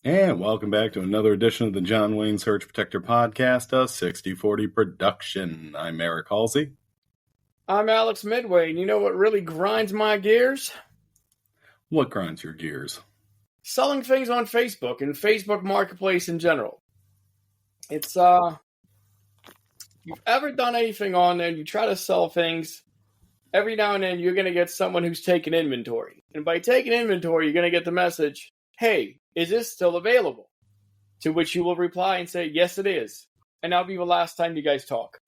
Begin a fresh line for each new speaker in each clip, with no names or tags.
And welcome back to another edition of the John Wayne Surge Protector Podcast, a 60/40 production. I'm Eric Halsey.
I'm Alex Midway, and you know what really grinds my gears?
What grinds your gears?
Selling things on Facebook and Facebook Marketplace in general. It's, you've ever done anything on there, you try to sell things, every now and then you're going to get someone who's taking inventory. And by taking inventory, you're going to get the message, hey, is this still available? To which you will reply and say, yes, it is. And that'll be the last time you guys talk.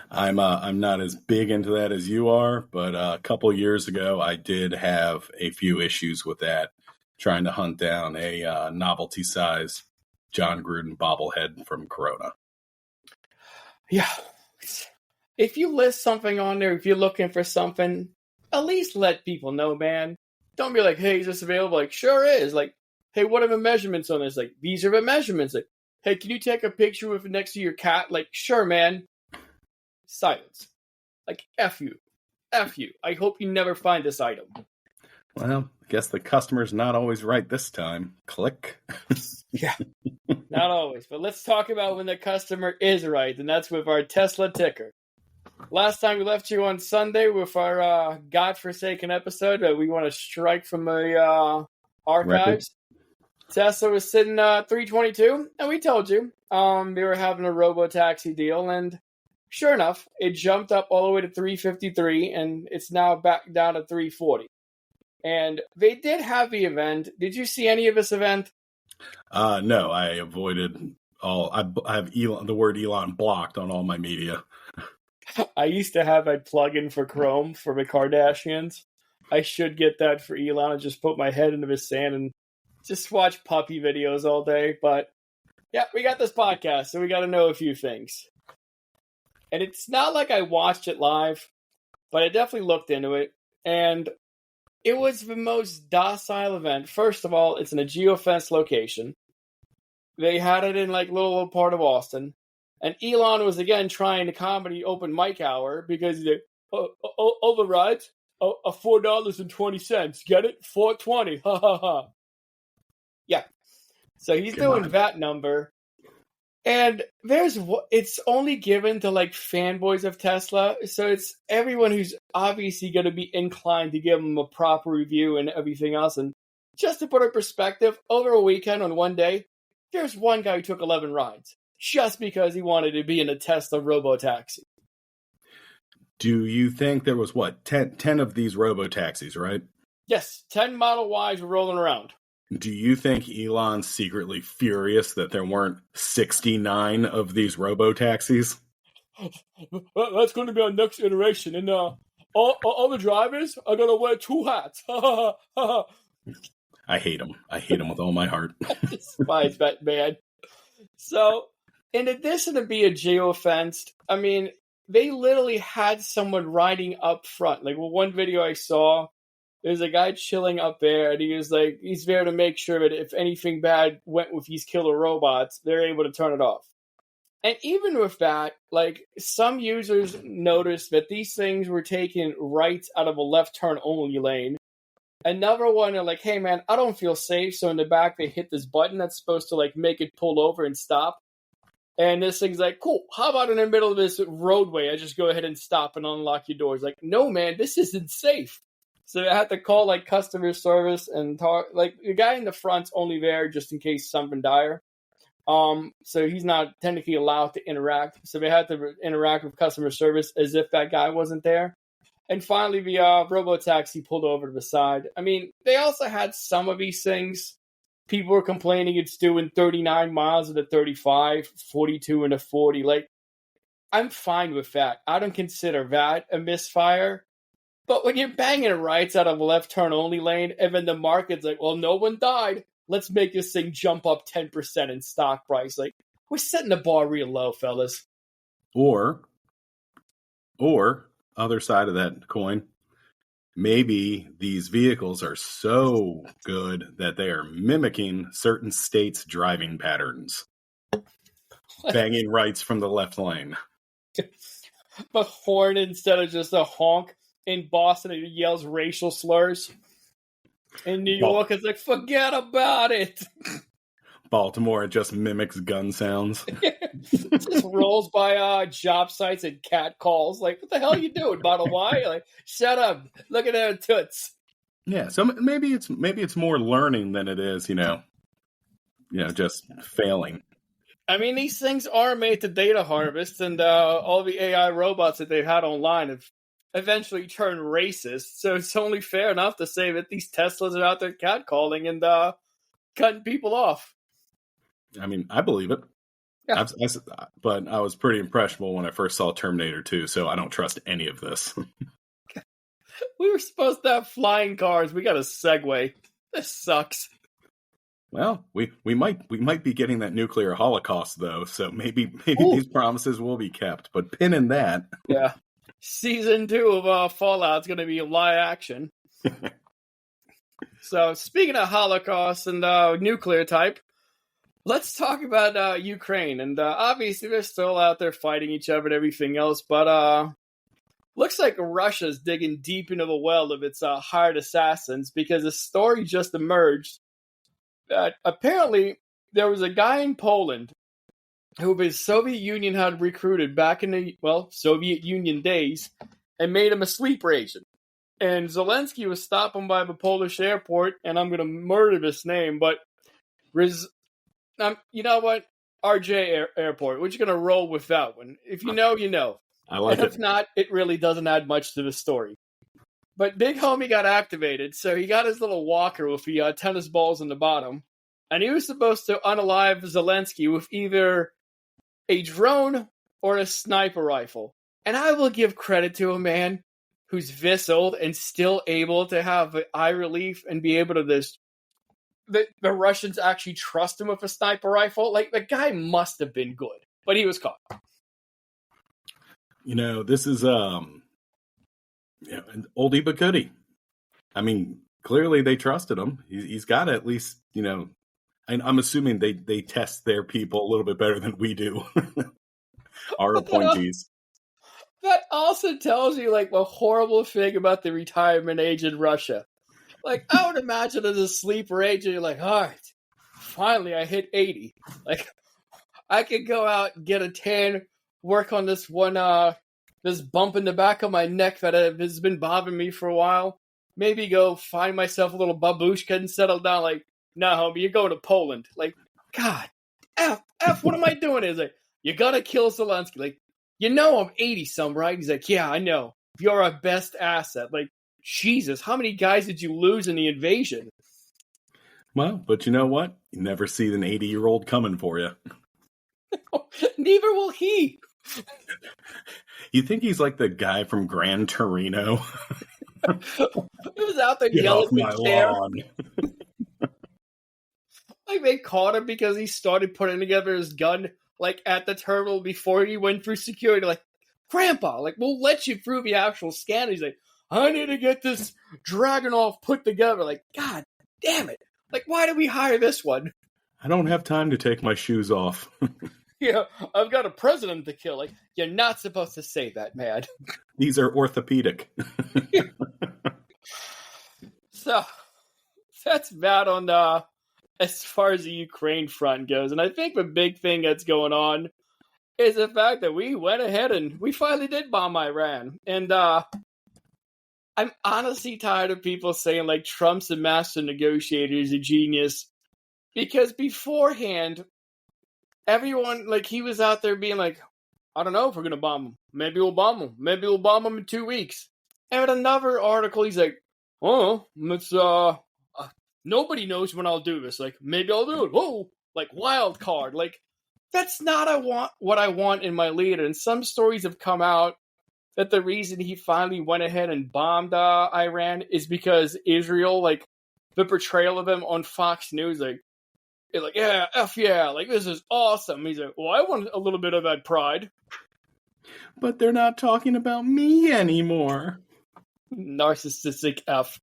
I'm not as big into that as you are, but a couple years ago, I did have a few issues with that, trying to hunt down a novelty size John Gruden bobblehead from Corona.
Yeah. If you list something on there, if you're looking for something, at least let people know, man. Don't be like, hey, is this available? Like, sure is. Like, hey, what are the measurements on this? Like, these are the measurements. Like, hey, can you take a picture with it next to your cat? Like, sure, man. Silence. Like, F you. F you. I hope you never find this item.
Well, I guess the customer's not always right this time. Click.
Yeah. Not always. But let's talk about when the customer is right, and that's with our Tesla ticker. Last time we left you on Sunday with our godforsaken episode that we want to strike from the archives. Tesla was sitting 322, and we told you they were having a Robotaxi deal, and sure enough, it jumped up all the way to 353, and it's now back down to 340. And they did have the event. Did you see any of this event?
No, I avoided all. I have the word Elon blocked on all my media.
I used to have a plugin for Chrome for the Kardashians. I should get that for Elon and just put my head into the sand and just watch puppy videos all day. But yeah, we got this podcast, so we got to know a few things. And it's not like I watched it live, but I definitely looked into it. And it was the most docile event. First of all, it's in a geofence location. They had it in like little part of Austin. And Elon was again trying to comedy open mic hour because he's like, all the rides are $4.20. Get it? $4.20. Ha ha ha. Yeah. So he's doing that number. And it's only given to like fanboys of Tesla. So it's everyone who's obviously going to be inclined to give them a proper review and everything else. And just to put it in perspective, over a weekend on one day, there's one guy who took 11 rides. Just because he wanted to be in a Tesla Robotaxi.
Do you think there was, 10 of these Robotaxis, right?
Yes, 10 Model Ys were rolling around.
Do you think Elon's secretly furious that there weren't 69 of these Robotaxis?
That's going to be our next iteration, and all the drivers are going to wear 2 hats.
I hate him. I hate him with all my heart.
I despise that man. So, in addition to being geofenced, I mean, they literally had someone riding up front. Like, one video I saw, there's a guy chilling up there, and he was like, he's there to make sure that if anything bad went with these killer robots, they're able to turn it off. And even with that, like, some users noticed that these things were taking rights out of a left turn only lane. Another one, they're like, hey man, I don't feel safe. So in the back, they hit this button that's supposed to like make it pull over and stop. And this thing's like, cool, how about in the middle of this roadway, I just go ahead and stop and unlock your doors? Like, no man, this isn't safe. So I had to call like customer service and talk. Like, the guy in the front's only there just in case something dire. So he's not technically allowed to interact. So they had to interact with customer service as if that guy wasn't there. And finally, the Robotaxi pulled over to the side. I mean, they also had some of these things. People were complaining it's doing 39 miles at a 35, 42 and a 40. Like, I'm fine with that. I don't consider that a misfire. But when you're banging rights out of a left turn only lane, and then the market's like, well, no one died. Let's make this thing jump up 10% in stock price. Like, we're setting the bar real low, fellas.
Or other side of that coin, maybe these vehicles are so good that they are mimicking certain states' driving patterns. Banging rights from the left lane.
The horn instead of just a honk. In Boston, it yells racial slurs. In New York, it's like, forget about it.
Baltimore, it just mimics gun sounds.
Just rolls by job sites and cat calls. Like, what the hell are you doing, Model Y? Like, shut up. Look at their toots.
Yeah, so maybe it's more learning than it is, just failing.
I mean, these things are made to data harvest, and all the AI robots that they've had online have eventually turned racist. So it's only fair enough to say that these Teslas are out there catcalling and cutting people off.
I mean, I believe it. Yeah. But I was pretty impressionable when I first saw Terminator 2, so I don't trust any of this.
We were supposed to have flying cars. We got a Segway. This sucks.
Well, we might be getting that nuclear holocaust though, so maybe these promises will be kept. But pin in that.
Yeah, season 2 of Fallout's going to be live action. So speaking of holocaust and nuclear type, let's talk about Ukraine. And obviously they're still out there fighting each other and everything else, but looks like Russia's digging deep into the well of its hired assassins, because a story just emerged that apparently there was a guy in Poland who the Soviet Union had recruited back in the, Soviet Union days and made him a sleeper agent. And Zelensky was stopped him by the Polish airport, and I'm going to murder this name, but you know what? RJ Airport. We're just going to roll with that one. If you know, you know.
I like
and
it.
If not, it really doesn't add much to the story. But Big Homie got activated, so he got his little walker with the tennis balls in the bottom, and he was supposed to unalive Zelensky with either a drone or a sniper rifle. And I will give credit to a man who's this old and still able to have eye relief and be able to this. The Russians actually trust him with a sniper rifle. Like, the guy must have been good, but he was caught.
This is an oldie but goodie. I mean, clearly they trusted him. He's got to at least, and I'm assuming they test their people a little bit better than we do. Our appointees.
That also tells you, like, the horrible thing about the retirement age in Russia. Like, I would imagine as a sleeper agent, you're like, all right, finally I hit 80. Like, I could go out and get a tan, work on this one, this bump in the back of my neck that has been bothering me for a while. Maybe go find myself a little babushka and settle down. Like, no, homie, you're going to Poland. Like, God, what am I doing? He's like, you gotta kill Zelensky. Like, I'm 80-some, right? He's like, yeah, I know. You're our best asset. Like, Jesus, how many guys did you lose in the invasion?
Well, but you know what? You never see an 80-year-old coming for you.
Neither will he.
You think he's like the guy from Gran Torino?
He was out there yelling at the chair. Like, they caught him because he started putting together his gun, like, at the terminal before he went through security. Like, Grandpa, like, we'll let you through the actual scan. He's like, I need to get this Dragunov put together. Like, God damn it. Like, why did we hire this one?
I don't have time to take my shoes off.
Yeah, I've got a president to kill. Like, you're not supposed to say that, man.
These are orthopedic.
So, that's bad on as far as the Ukraine front goes. And I think the big thing that's going on is the fact that we went ahead and we finally did bomb Iran. And I'm honestly tired of people saying, like, Trump's a master negotiator, he's a genius. Because beforehand, everyone, like, he was out there being like, I don't know if we're going to bomb him. Maybe we'll bomb him. Maybe we'll bomb him in 2 weeks. And in another article, he's like, oh, it's, nobody knows when I'll do this. Like, maybe I'll do it. Whoa, like, wild card. Like, that's not what I want in my leader. And some stories have come out that the reason he finally went ahead and bombed Iran is because Israel, like, the portrayal of him on Fox News, like, it's like, yeah, like, this is awesome. He's like, well, I want a little bit of that pride.
But they're not talking about me anymore.
Narcissistic F.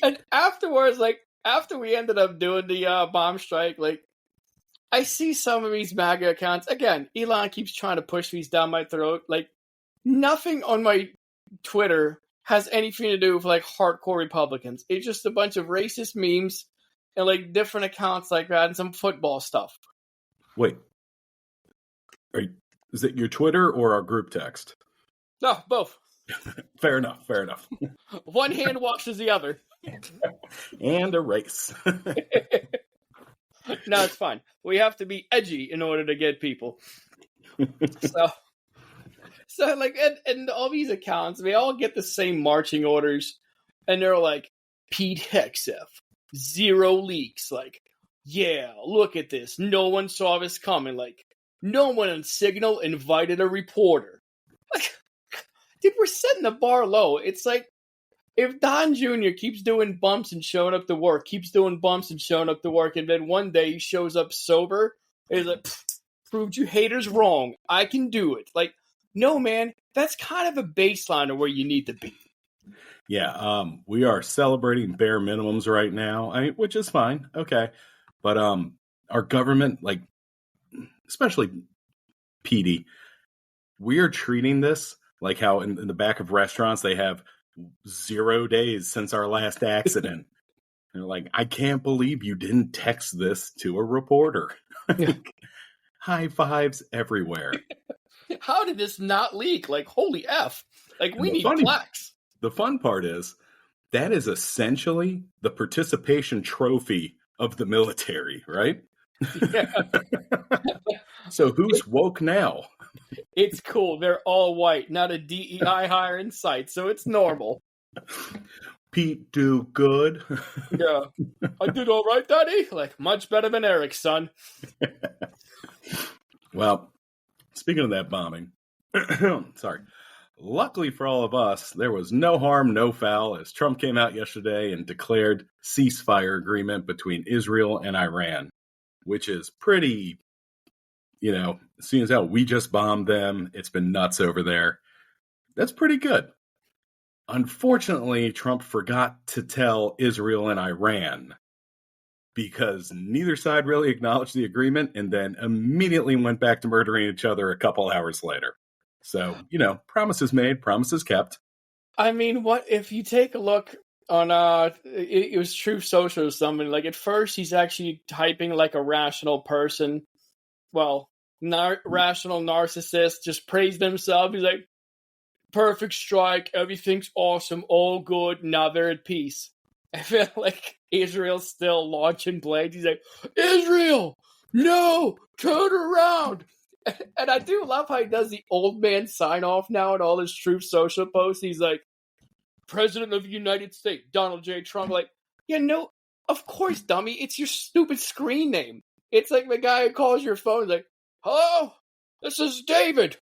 And afterwards, like, after we ended up doing the bomb strike, like, I see some of these MAAGA accounts. Again, Elon keeps trying to push these down my throat. Like, nothing on my Twitter has anything to do with like hardcore Republicans. It's just a bunch of racist memes and like different accounts like that and some football stuff.
Wait, is it your Twitter or our group text?
No, both.
Fair enough. Fair enough.
One hand washes the other.
And a race.
No, it's fine. We have to be edgy in order to get people. So like, and all these accounts, they all get the same marching orders, and they're like, Pete Hegseth, 0 leaks. Like, yeah, look at this. No one saw this coming. Like, no one on Signal invited a reporter. Like, dude, we're setting the bar low. It's like, if Don Jr. keeps doing bumps and showing up to work, and then one day he shows up sober, and he's like, proved you haters wrong. I can do it. Like, no, man, that's kind of a baseline of where you need to be.
Yeah, we are celebrating bare minimums right now, which is fine, okay. But our government, like, especially PD, we are treating this like how in the back of restaurants they have 0 days since our last accident. They're like, I can't believe you didn't text this to a reporter. High fives everywhere.
How did this not leak? Like, holy F. Like, we need plaques.
The fun part is, that is essentially the participation trophy of the military, right?
Yeah.
So who's woke now?
It's cool. They're all white, not a DEI hire in sight, so it's normal.
Pete do good.
Yeah. I did all right, Daddy. Like, much better than Eric, son.
Well, speaking of that bombing, sorry. Luckily for all of us, there was no harm, no foul, as Trump came out yesterday and declared ceasefire agreement between Israel and Iran, which is pretty, seeing as how we just bombed them, it's been nuts over there. That's pretty good. Unfortunately, Trump forgot to tell Israel and Iran because neither side really acknowledged the agreement and then immediately went back to murdering each other a couple hours later. So, promises made, promises kept.
I mean, what if you take a look on, it was Truth Social or something, like at first he's actually typing like a rational person. Well, rational narcissist, just praised himself. He's like, perfect strike, everything's awesome, all good, now they're at peace. I feel like Israel's still launching blades. He's like, Israel, no, turn around. And I do love how he does the old man sign off now in all his Truth Social posts. He's like, President of the United States, Donald J. Trump. Like, yeah, no, of course, dummy. It's your stupid screen name. It's like the guy who calls your phone. He's like, hello, this is David.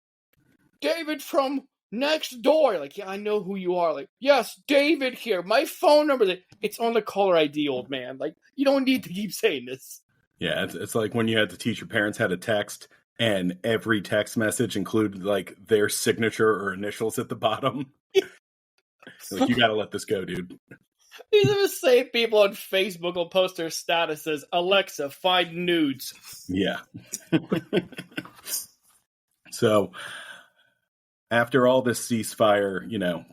David from next door. Like, yeah, I know who you are. Like, yes, David here. My phone number. It's on the caller ID, old man. Like, you don't need to keep saying this.
Yeah, it's like when you had to teach your parents how to text. And every text message included like their signature or initials at the bottom. Like, you got to let this go, dude.
These are the same people on Facebook will post their statuses. Alexa, find nudes.
Yeah. So after all this ceasefire,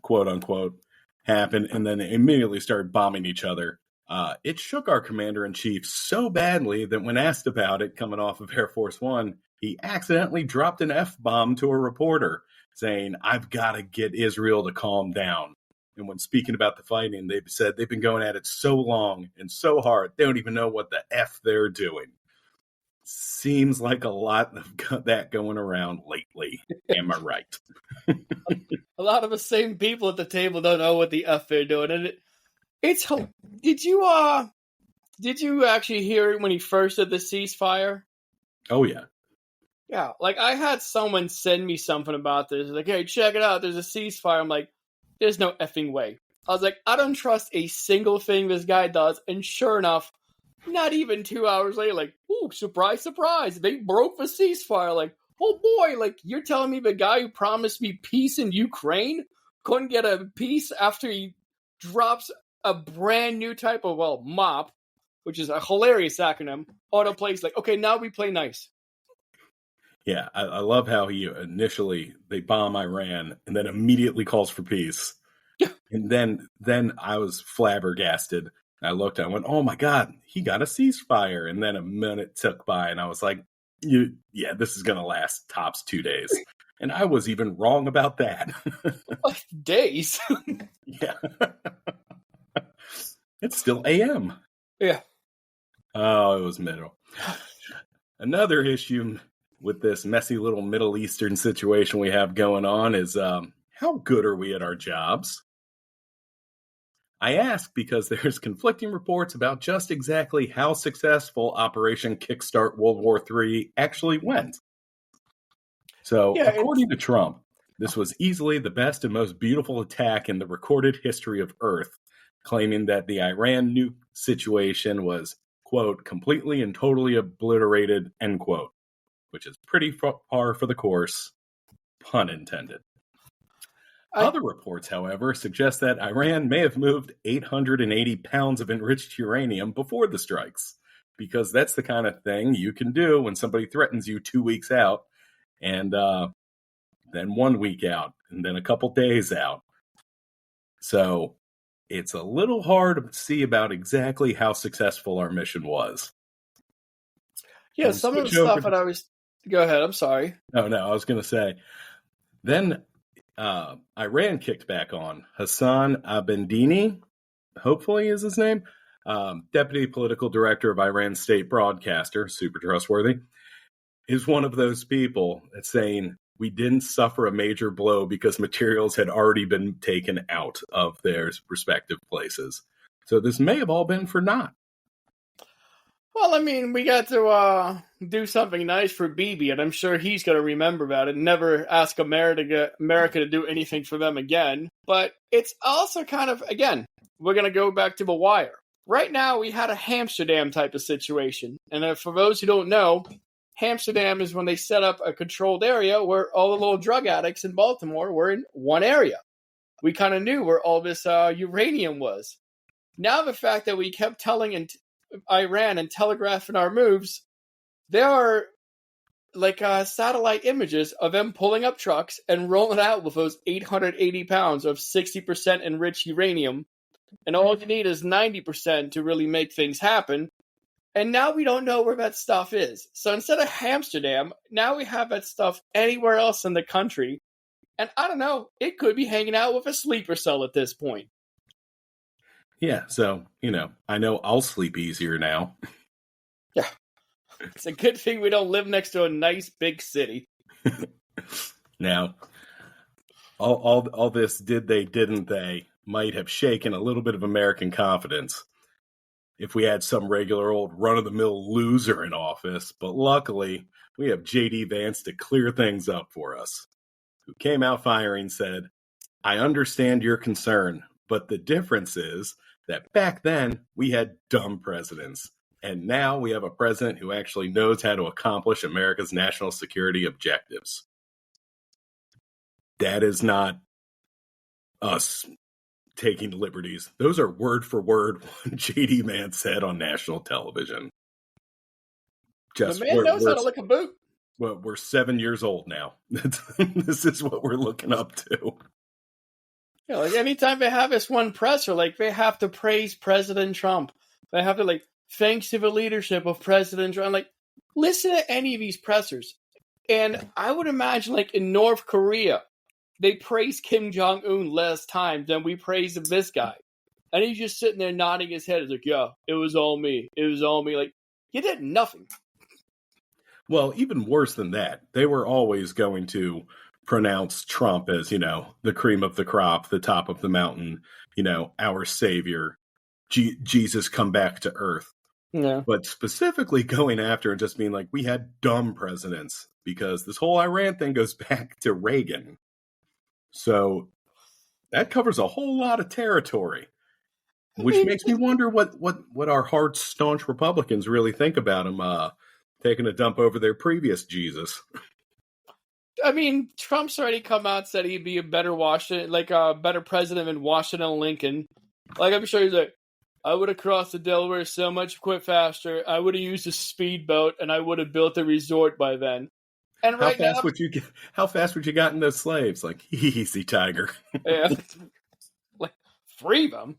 quote unquote, happened, and then they immediately started bombing each other. It shook our commander-in-chief so badly that when asked about it coming off of Air Force One, he accidentally dropped an F-bomb to a reporter saying, I've got to get Israel to calm down. And when speaking about the fighting, they've said they've been going at it so long and so hard, they don't even know what the F they're doing. Seems like a lot of that going around lately. Am I right?
A lot of the same people at the table don't know what the F they're doing. And it's did you actually hear it when he first did the ceasefire?
Oh, yeah.
Yeah, like I had someone send me something about this. Like, hey, check it out. There's a ceasefire. I'm like, there's no effing way. I was like, I don't trust a single thing this guy does. And sure enough, not even 2 hours later, like, ooh, surprise, surprise. They broke the ceasefire. Like, oh boy, like you're telling me the guy who promised me peace in Ukraine couldn't get a peace after he drops a brand new type of, MOP, which is a hilarious acronym, on a place like, okay, now we play nice.
Yeah, I love how they bomb Iran and then immediately calls for peace. And then I was flabbergasted. I looked, I went, oh my God, he got a ceasefire. And then a minute took by and I was like, yeah, this is going to last tops 2 days. And I was even wrong about that.
Days?
Yeah. It's still AM.
Yeah.
Oh, it was middle. Another issue with this messy little Middle Eastern situation we have going on is how good are we at our jobs? I ask because there's conflicting reports about just exactly how successful Operation Kickstart World War III actually went. So, according to Trump, this was easily the best and most beautiful attack in the recorded history of Earth, claiming that the Iran nuke situation was, quote, completely and totally obliterated, end quote, which is pretty par for the course, pun intended. Other reports, however, suggest that Iran may have moved 880 pounds of enriched uranium before the strikes, because that's the kind of thing you can do when somebody threatens you 2 weeks out, and then 1 week out, and then a couple days out. So it's a little hard to see about exactly how successful our mission was.
Yeah, some of the stuff that I was... Go ahead, I'm sorry.
No, I was going to say, then Iran kicked back on. Hassan Abendini, hopefully is his name, deputy political director of Iran's state broadcaster, super trustworthy, is one of those people that's saying we didn't suffer a major blow because materials had already been taken out of their respective places. So this may have all been for naught.
Well, I mean, we got to do something nice for Bibi, and I'm sure he's going to remember about it. Never ask America to do anything for them again. But it's also kind of, again, we're going to go back to The Wire. Right now, we had a Amsterdam type of situation. And for those who don't know, Amsterdam is when they set up a controlled area where all the little drug addicts in Baltimore were in one area. We kind of knew where all this uranium was. Now the fact that we kept telling Iran and telegraphing our moves, there are like satellite images of them pulling up trucks and rolling out with those 880 pounds of 60% enriched uranium. And all you need is 90% to really make things happen. And now we don't know where that stuff is. So instead of Amsterdam, now we have that stuff anywhere else in the country. And I don't know, it could be hanging out with a sleeper cell at this point.
Yeah, so, I know I'll sleep easier now.
Yeah. It's a good thing we don't live next to a nice big city.
Now, all this did they, didn't they, might have shaken a little bit of American confidence if we had some regular old run-of-the-mill loser in office. But luckily, we have J.D. Vance to clear things up for us, who came out firing, said, I understand your concern, but the difference is that back then we had dumb presidents, and now we have a president who actually knows how to accomplish America's national security objectives. That is not us taking liberties. Those are word for word what J.D. Vance said on national television.
The man knows how to lick a boot.
Well, we're 7 years old now. This is what we're looking up to.
Yeah, like anytime they have this one presser, like they have to praise President Trump. They have to thanks to the leadership of President Trump. Like, listen to any of these pressers. And I would imagine in North Korea, they praise Kim Jong-un less times than we praise this guy. And he's just sitting there nodding his head. He's like, yeah, it was all me. It was all me. Like, you did nothing.
Well, even worse than that, they were always going to pronounce Trump as, the cream of the crop, the top of the mountain, our savior, Jesus come back to earth.
Yeah.
But specifically going after and just being like, we had dumb presidents, because this whole Iran thing goes back to Reagan. So that covers a whole lot of territory, which makes me wonder what our hard, staunch Republicans really think about him taking a dump over their previous Jesus.
I mean, Trump's already come out and said he'd be a better better president than Washington Lincoln. I'm sure he's like, I would have crossed the Delaware so much faster. I would have used a speedboat, and I would have built a resort by then. And
how fast would you get in those slaves? Like, easy, tiger.
Yeah. Free them?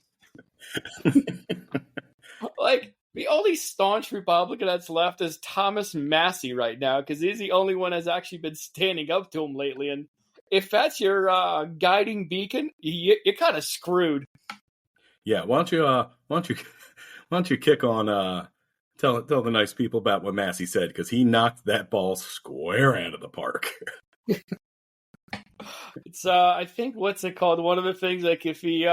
Like, the only staunch Republican that's left is Thomas Massey right now, because he's the only one that's actually been standing up to him lately. And if that's your guiding beacon, you're kind of screwed.
Yeah, why don't you kick on tell the nice people about what Massey said, because he knocked that ball square out of the park.
It's I think, what's it called? One of the things, like, if he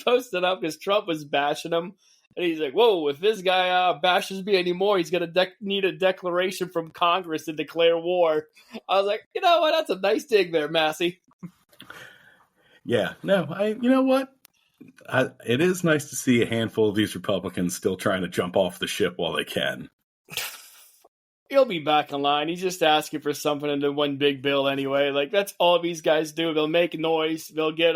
posted up because Trump was bashing him, and he's like, "Whoa! If this guy bashes me anymore, he's gonna need a declaration from Congress to declare war." I was like, you know what? That's a nice dig there, Massey.
Yeah, no, you know what? It is nice to see a handful of these Republicans still trying to jump off the ship while they can.
He'll be back in line. He's just asking for something in the one big bill anyway. Like, that's all these guys do. They'll make noise. They'll get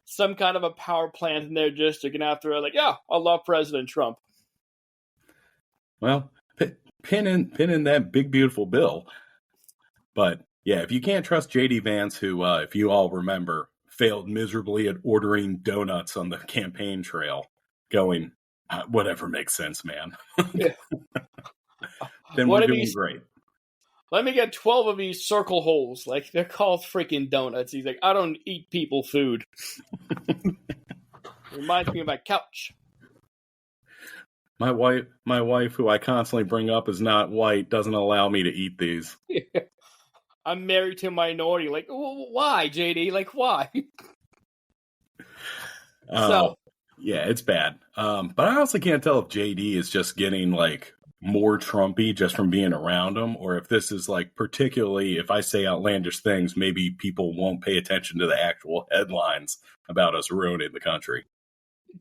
some kind of a power plant in their district, and after, like, yeah, I love President Trump.
Well, pin in that big beautiful bill. But yeah, if you can't trust J.D. Vance, who, if you all remember, failed miserably at ordering donuts on the campaign trail, going, whatever makes sense, man.
Yeah.
Then we're doing great.
Let me get 12 of these circle holes. Like, they're called freaking donuts. He's like, I don't eat people food. Reminds me of my couch.
My wife, who I constantly bring up is not white, doesn't allow me to eat these.
I'm married to a minority. Like, why, JD? Like, why?
Yeah, it's bad. But I also can't tell if JD is just getting, like, more Trumpy just from being around him, or if this is, like, particularly, if I say outlandish things, maybe people won't pay attention to the actual headlines about us ruining the country.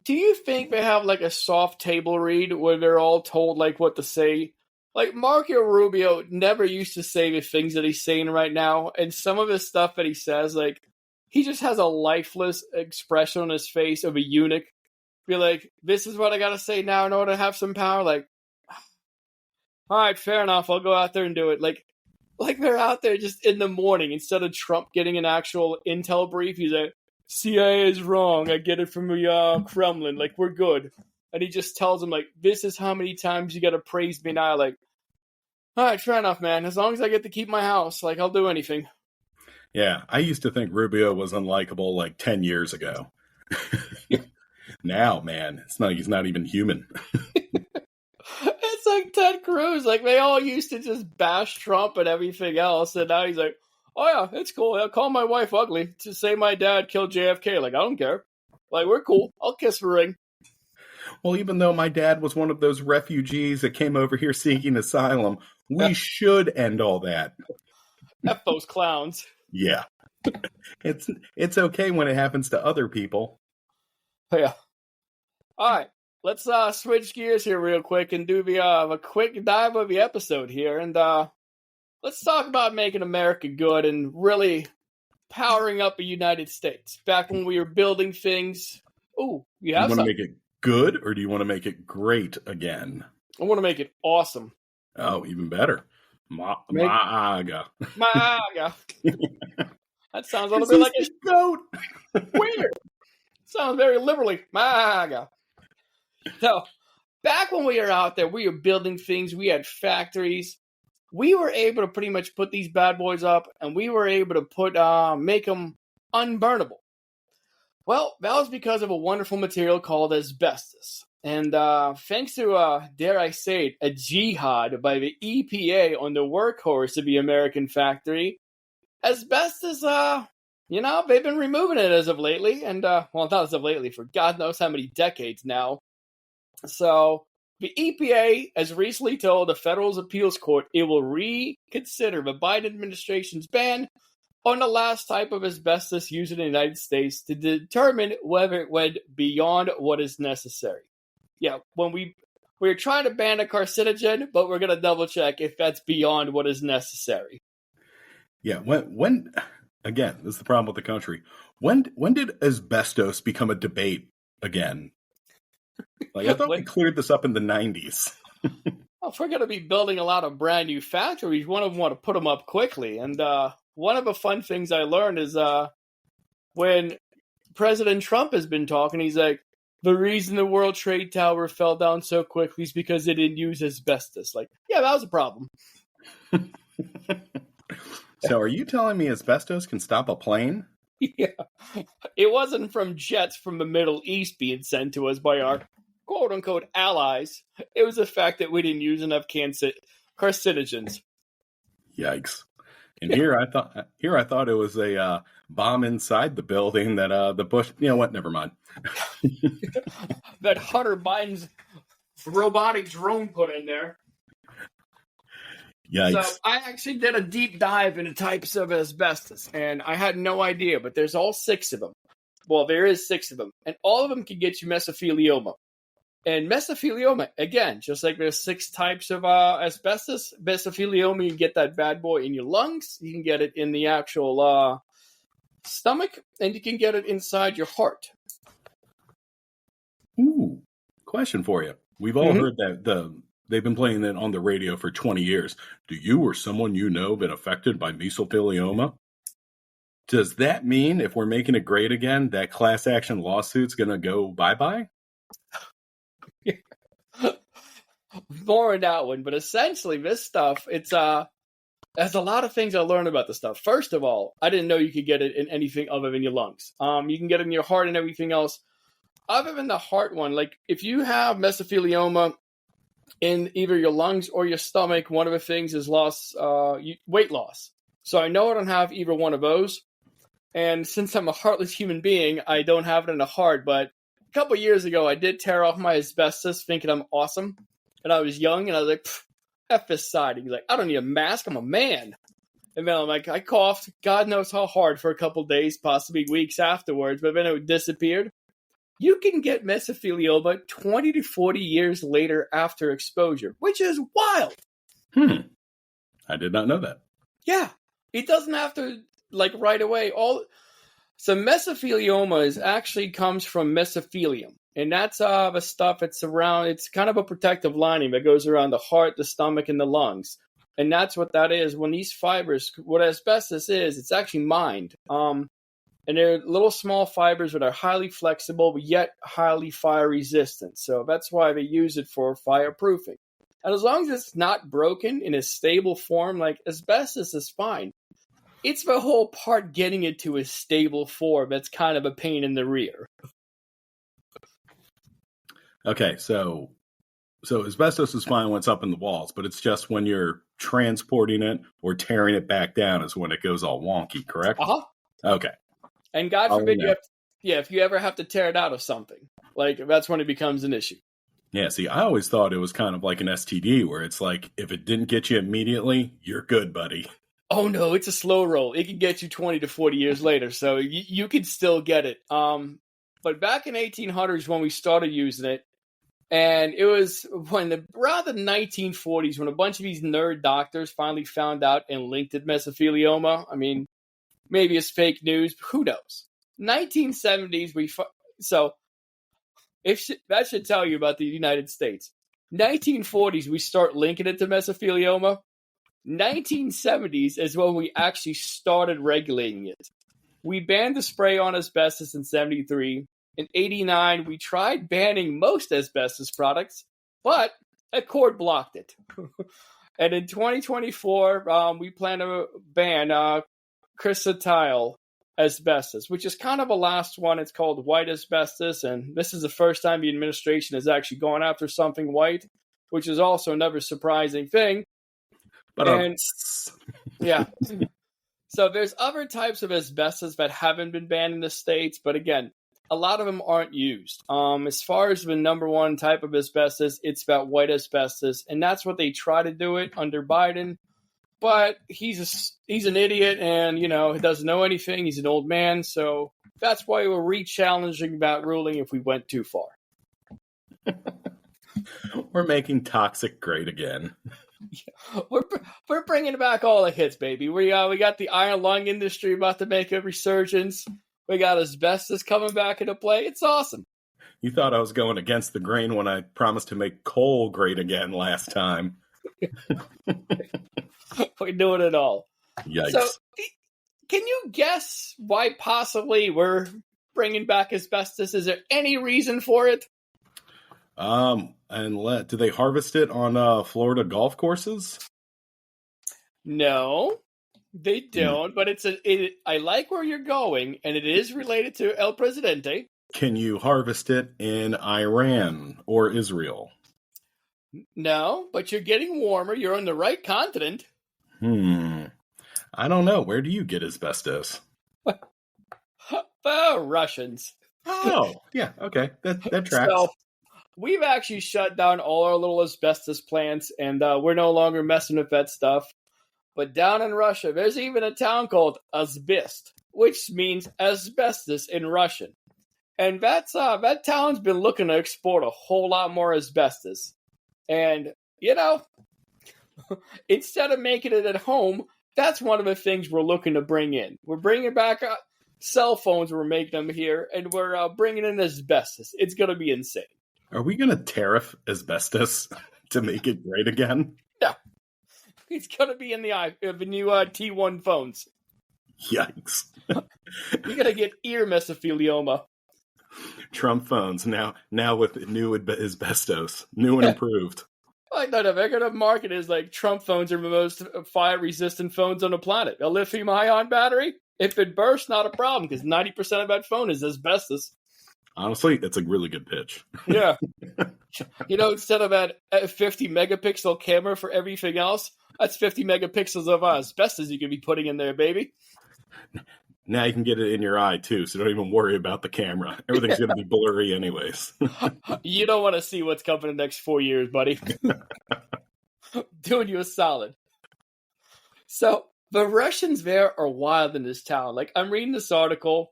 Do you think they have, like, a soft table read where they're all told, like, what to say? Like, Marco Rubio never used to say the things that he's saying right now, and some of his stuff that he says, like, he just has a lifeless expression on his face of a eunuch. Be like, this is what I gotta say now in order to have some power? Like, all right, fair enough, I'll go out there and do it. Like they're out there just in the morning, instead of Trump getting an actual intel brief, he's like, CIA is wrong, I get it from the Kremlin, like, we're good. And he just tells him, like, this is how many times you gotta praise me now. Like, all right, fair enough, man. As long as I get to keep my house, like, I'll do anything.
Yeah, I used to think Rubio was unlikable like 10 years ago. Now, man, he's not even human.
It's like Ted Cruz. Like, they all used to just bash Trump and everything else, and now he's like, oh yeah, it's cool. I'll call my wife ugly to say my dad killed JFK. Like, I don't care. Like, we're cool. I'll kiss her ring.
Well, even though my dad was one of those refugees that came over here seeking asylum, we should end all that.
F those clowns.
Yeah. It's okay when it happens to other people.
Yeah. All right. Let's switch gears here real quick and do a quick dive of the episode here. And let's talk about making America good and really powering up the United States. Back when we were building things. Oh, you have
something. Do you want to make it good, or do you want to make it great again?
I want to make it awesome.
Oh, even better. MAAGA.
MAAGA. That sounds a little bit like a goat. Weird. Sounds very liberally. MAAGA. So, back when we were out there, we were building things. We had factories. We were able to pretty much put these bad boys up, and we were able to make them unburnable. Well, that was because of a wonderful material called asbestos. And thanks to, dare I say it, a jihad by the EPA on the workhorse of the American factory, asbestos, they've been removing it as of lately. And, well, not as of lately, for God knows how many decades now. So, the EPA has recently told the Federal Appeals Court it will reconsider the Biden administration's ban on the last type of asbestos used in the United States to determine whether it went beyond what is necessary. Yeah, when we're trying to ban a carcinogen, but we're going to double check if that's beyond what is necessary.
Yeah, when again, this is the problem with the country. When did asbestos become a debate again? Like, I thought we cleared this up in the 90s.
Well, if we're going to be building a lot of brand new factories, one of them want to put them up quickly. And one of the fun things I learned is when President Trump has been talking. He's like, the reason the World Trade Tower fell down so quickly is because they didn't use asbestos. Like, yeah, that was a problem.
So are you telling me asbestos can stop a plane?
Yeah. It wasn't from jets from the Middle East being sent to us by our quote-unquote allies. It was the fact that we didn't use enough carcinogens.
Yikes. And here I thought it was a bomb inside the building that the Bush, you know what, never mind.
That Hunter Biden's robotic drone put in there.
Yikes.
So I actually did a deep dive into types of asbestos, and I had no idea, but there's all 6 of them. Well, there is 6 of them, and all of them can get you mesothelioma. And mesothelioma, again, just like there's 6 types of asbestos, mesothelioma, you can get that bad boy in your lungs, you can get it in the actual stomach, and you can get it inside your heart.
Ooh, question for you. We've all heard that they've been playing it on the radio for 20 years. Do you or someone you know been affected by mesothelioma? Does that mean if we're making it great again, that class action lawsuit's going to go bye-bye?
More on that one, but essentially this stuff, it's there's a lot of things I learned about this stuff. First of all, I didn't know you could get it in anything other than your lungs. You can get it in your heart and everything else. Other than the heart one, like if you have mesothelioma in either your lungs or your stomach, one of the things is weight loss. So I know I don't have either one of those. And since I'm a heartless human being, I don't have it in the heart. But a couple of years ago, I did tear off my asbestos thinking I'm awesome. And I was young, and I was like, F this side. He's like, I don't need a mask. I'm a man. And then I'm like, I coughed, God knows how hard for a couple of days, possibly weeks afterwards. But then it disappeared. You can get mesothelioma 20 to 40 years later after exposure, which is wild.
I did not know that.
Yeah. It doesn't have to, like, right away. So mesothelioma actually comes from mesothelium. And that's the stuff that's around, it's kind of a protective lining that goes around the heart, the stomach, and the lungs. And that's what that is. When these fibers, what asbestos is, it's actually mined. And they're little small fibers that are highly flexible, but yet highly fire resistant. So that's why they use it for fireproofing. And as long as it's not broken in a stable form, like asbestos is fine. It's the whole part getting it to a stable form that's kind of a pain in the rear.
Okay, so asbestos is fine when it's up in the walls, but it's just when you're transporting it or tearing it back down is when it goes all wonky, correct?
Uh-huh.
Okay.
And God forbid if you ever have to tear it out of something, like that's when it becomes an issue.
Yeah, see, I always thought it was kind of like an STD where it's like, if it didn't get you immediately, you're good, buddy.
Oh, no, it's a slow roll. It can get you 20 to 40 years later, so you can still get it. But back in 1800s when we started using it, and it was around the 1940s when a bunch of these nerd doctors finally found out and linked it mesothelioma. I mean, maybe it's fake news, but who knows? 1970s, that should tell you about the United States. 1940s, we start linking it to mesothelioma. 1970s is when we actually started regulating it. We banned the spray on asbestos in 73. In 89, we tried banning most asbestos products, but a court blocked it. And in 2024, we plan to ban chrysotile asbestos, which is kind of a last one. It's called white asbestos, and this is the first time the administration has actually gone after something white, which is also another surprising thing. But yeah. So there's other types of asbestos that haven't been banned in the States, but again, a lot of them aren't used. As far as the number one type of asbestos, it's about white asbestos, and that's what they try to do it under Biden. But he's an idiot, and he doesn't know anything. He's an old man, so that's why we're re-challenging that ruling if we went too far.
We're making toxic great again.
Yeah, we're bringing back all the hits, baby. We got the iron lung industry about to make a resurgence. We got asbestos coming back into play. It's awesome.
You thought I was going against the grain when I promised to make coal great again last time.
We're doing it all.
Yikes.
So, can you guess why possibly we're bringing back asbestos? Is there any reason for it?
Do they harvest it on Florida golf courses?
No, they don't. But I like where you're going, and it is related to El Presidente.
Can you harvest it in Iran or Israel?
No, but you're getting warmer. You're on the right continent.
I don't know. Where do you get asbestos?
Russians.
Oh, yeah. Okay. That tracks.
So, we've actually shut down all our little asbestos plants, and we're no longer messing with that stuff. But down in Russia, there's even a town called Asbest, which means asbestos in Russian. And that town's been looking to export a whole lot more asbestos. And, instead of making it at home, that's one of the things we're looking to bring in. We're bringing back cell phones, we're making them here, and we're bringing in asbestos. It's going to be insane.
Are we going to tariff asbestos to make it great again?
No. It's going to be in the new T1 phones.
Yikes.
You're going to get ear mesothelioma.
Trump phones now with new asbestos, new and improved.
Like, no, they're going to market it as like Trump phones are the most fire-resistant phones on the planet. A lithium-ion battery, if it bursts, not a problem, because 90% of that phone is asbestos.
Honestly, it's a really good pitch.
Yeah. Instead of that 50 megapixel camera for everything else, that's 50 megapixels of asbestos you could be putting in there, baby.
Now you can get it in your eye, too, so don't even worry about the camera. Everything's going to be blurry anyways.
You don't want to see what's coming in the next 4 years, buddy. Doing you a solid. So, the Russians there are wild in this town. Like, I'm reading this article,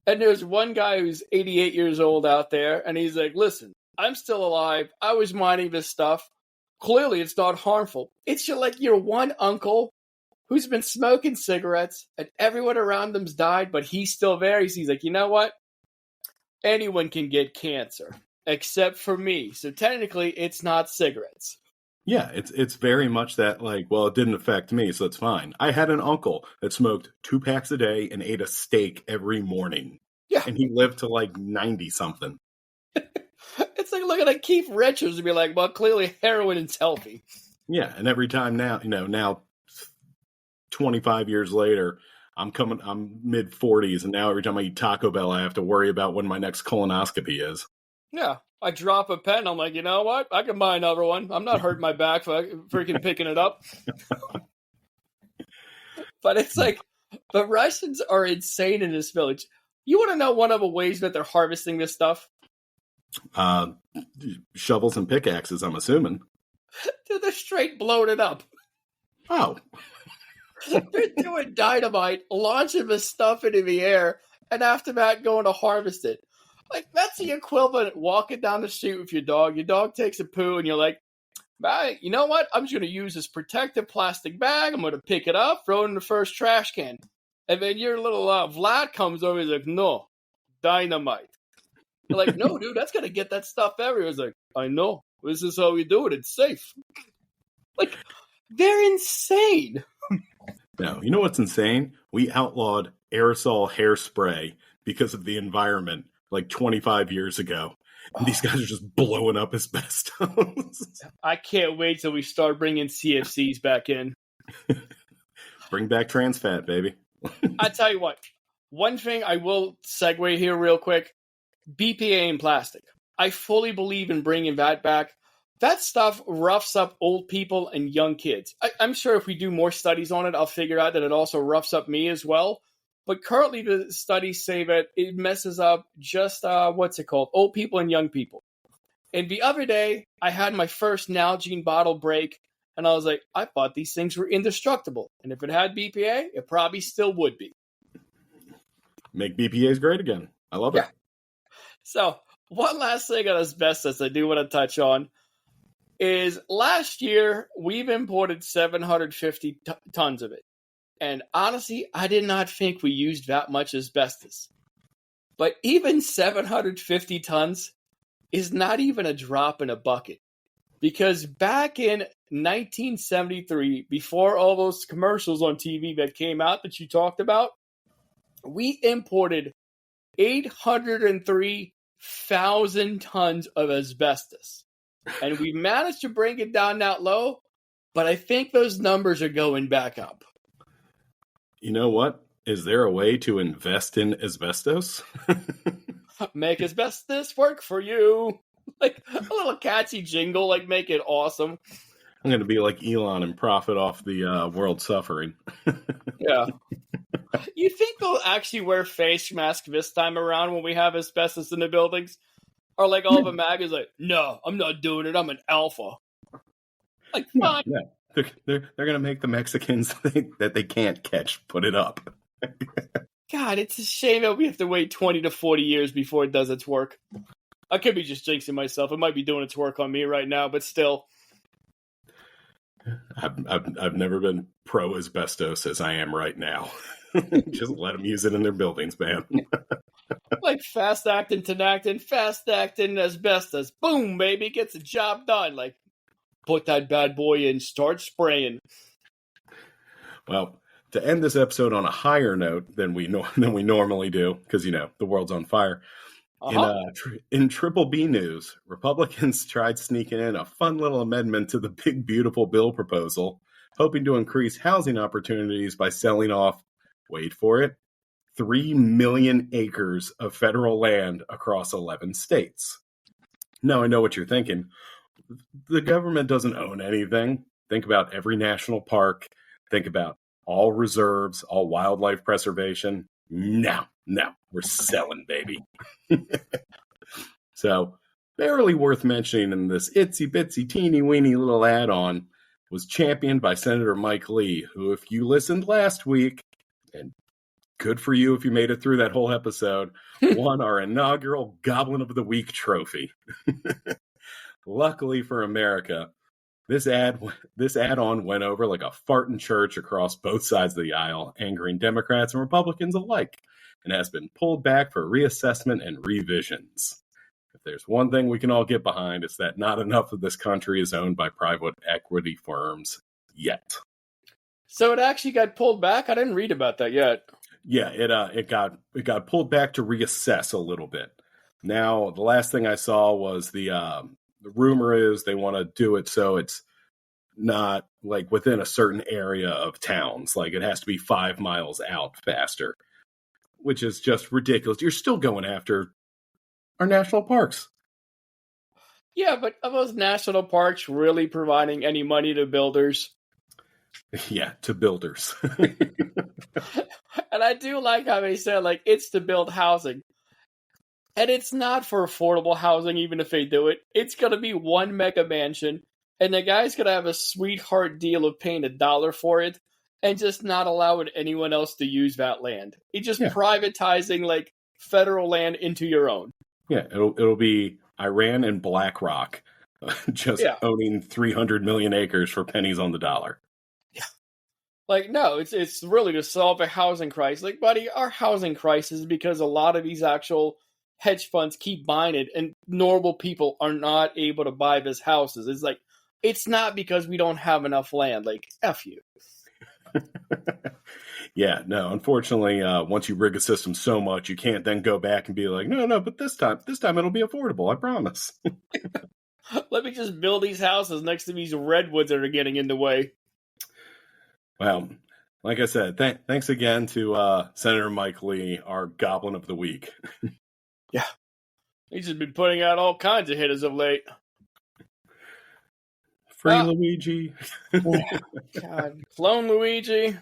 and there's one guy who's 88 years old out there, and he's like, listen, I'm still alive. I was mining this stuff. Clearly, it's not harmful. It's like your one uncle who's been smoking cigarettes, and everyone around him's died, but he's still there. He's like, you know what? Anyone can get cancer, except for me. So technically, it's not cigarettes.
Yeah, it's very much that, like, well, it didn't affect me, so it's fine. I had an uncle that smoked 2 packs a day and ate a steak every morning.
Yeah.
And he lived to, like, 90-something.
It's like looking at Keith Richards and be like, well, clearly heroin is healthy.
Yeah, and every time now, now 25 years later, I'm mid-40s, and now every time I eat Taco Bell, I have to worry about when my next colonoscopy is.
Yeah, I drop a pen, I'm like, you know what? I can buy another one. I'm not hurting my back for freaking picking it up. But it's like, the Russians are insane in this village. You want to know one of the ways that they're harvesting this stuff?
Shovels and pickaxes, I'm assuming.
They're straight blowing it up.
Oh.
They're doing dynamite, launching this stuff into the air, and after that, going to harvest it. Like, that's the equivalent of walking down the street with your dog. Your dog takes a poo, and you're like, right, you know what? I'm just going to use this protective plastic bag. I'm going to pick it up, throw it in the first trash can. And then your little Vlad comes over and he's like, no, dynamite. You're like, no, dude, that's going to get that stuff everywhere. He's like, I know. This is how we do it. It's safe. Like, they're insane.
No, you know what's insane? We outlawed aerosol hairspray because of the environment like 25 years ago. And these guys are just blowing up asbestos.
I can't wait till we start bringing CFCs back in.
Bring back trans fat, baby.
I tell you what, one thing I will segue here real quick, BPA in plastic. I fully believe in bringing that back. That stuff roughs up old people and young kids. I'm sure if we do more studies on it, I'll figure out that it also roughs up me as well. But currently the studies say that it messes up just, old people and young people. And the other day, I had my first Nalgene bottle break, and I was like, I thought these things were indestructible. And if it had BPA, it probably still would be.
Make BPAs great again. I love it.
Yeah. So, one last thing on asbestos I do want to touch on is last year, we've imported 750 tons of it. And honestly, I did not think we used that much asbestos. But even 750 tons is not even a drop in a bucket. Because back in 1973, before all those commercials on TV that came out that you talked about, we imported 803,000 tons of asbestos. And we managed to bring it down that low, but I think those numbers are going back up.
You know what? Is there a way to invest in asbestos?
Make asbestos work for you. Like a little catchy jingle, like make it awesome.
I'm going to be like Elon and profit off the world suffering.
Yeah. You think they'll actually wear face masks this time around when we have asbestos in the buildings? Or like all the MAAGAs like, no, I'm not doing it. I'm an alpha. Like, fine.
No. They're going to make the Mexicans that they can't catch put it up.
God, it's a shame that we have to wait 20 to 40 years before it does its work. I could be just jinxing myself. It might be doing its work on me right now, but still.
I've never been pro asbestos as I am right now. Just let them use it in their buildings, man.
Like fast acting, tenactin, fast acting asbestos. Boom, baby, gets the job done. Like, put that bad boy in, start spraying.
Well, to end this episode on a higher note than we normally do, because the world's on fire. In Triple B news, Republicans tried sneaking in a fun little amendment to the big beautiful bill proposal, hoping to increase housing opportunities by selling off, wait for it, 3 million acres of federal land across 11 states. Now, I know what you're thinking. The government doesn't own anything. Think about every national park. Think about all reserves, all wildlife preservation. No, we're selling, baby. So, barely worth mentioning in this itsy-bitsy, teeny-weeny little add-on was championed by Senator Mike Lee, who, if you listened last week, and good for you if you made it through that whole episode, won our inaugural Goblin of the Week trophy. Luckily for America, this add-on went over like a fart in church across both sides of the aisle, angering Democrats and Republicans alike, and has been pulled back for reassessment and revisions. If there's one thing we can all get behind, it's that not enough of this country is owned by private equity firms yet.
So it actually got pulled back? I didn't read about that yet.
Yeah, it got pulled back to reassess a little bit. Now, the last thing I saw was the rumor is they want to do it so it's not like within a certain area of towns. Like it has to be 5 miles out faster, which is just ridiculous. You're still going after our national parks.
Yeah, but are those national parks really providing any money to builders?
Yeah, to builders.
And I do like how they said, like, it's to build housing. And it's not for affordable housing, even if they do it. It's going to be one mega mansion, and the guy's going to have a sweetheart deal of paying $1 for it, and just not allowing anyone else to use that land. It's just privatizing, like, federal land into your own.
Yeah, it'll be Iran and BlackRock just owning 300 million acres for pennies on the dollar.
Yeah. Like, no, it's really to solve a housing crisis. Like, buddy, our housing crisis is because a lot of these actual hedge funds keep buying it, and normal people are not able to buy these houses. It's like, it's not because we don't have enough land. Like, F you.
Yeah, no, unfortunately, once you rig a system so much, you can't then go back and be like, no, but this time it'll be affordable, I promise.
Let me just build these houses next to these redwoods that are getting in the way.
Well, like I said, thanks again to Senator Mike Lee, our Goblin of the Week.
Yeah. He's just been putting out all kinds of hitters of late.
Free Luigi.
God. Clone Luigi.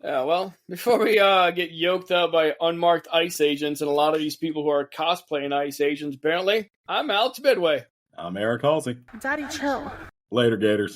Yeah, well, before we get yoked up by unmarked ICE agents and a lot of these people who are cosplaying ICE agents, apparently, I'm Alex Midway.
I'm Eric Halsey.
Daddy, chill.
Later, Gators.